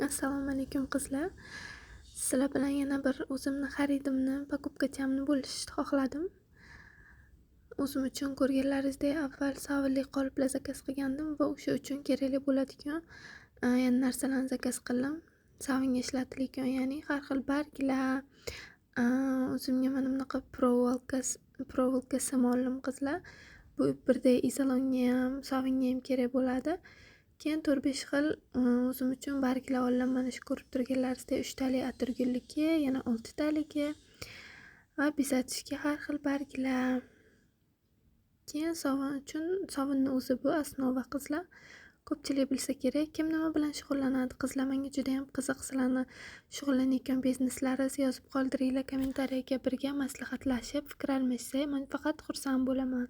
Assalomu alaykum qizlar. Sizlar bilan yana bir o'zimni xaridimni, покупкачamni bo'lishni xohladim. O'zim uchun ko'rganlaringizdek avval savilli qoliplar zakaz qilgandim va o'sha uchun kerakli bo'ladigan yana narsalarni zakaz qildim. Savinga ishlatiladigan, ya'ni har xil barglar, o'zimga mana bunaqa provolka oldim qizlar. Bu birday izolonga ham, savinga ham kerak bo'ladi. Keyin 4-5 xil o'zim uchun barglar oldim. Mana shu ko'rib turganlaringizdek 3 talik atirgulniki, yana 6 taligi va bezatishga har xil barglar. Keyin sovun uchun, sovinni o'zi bu основа qizlar. Ko'pchilik bilsa kerak. Kim nima bilan shug'ullanadi qizlar? Menga juda ham qiziq, sizlarni shug'ullanayotgan bizneslaringizni yozib qoldiringlar kommentariyaga, birga maslahatlashib fikr almashsak, men faqat xursand bo'laman.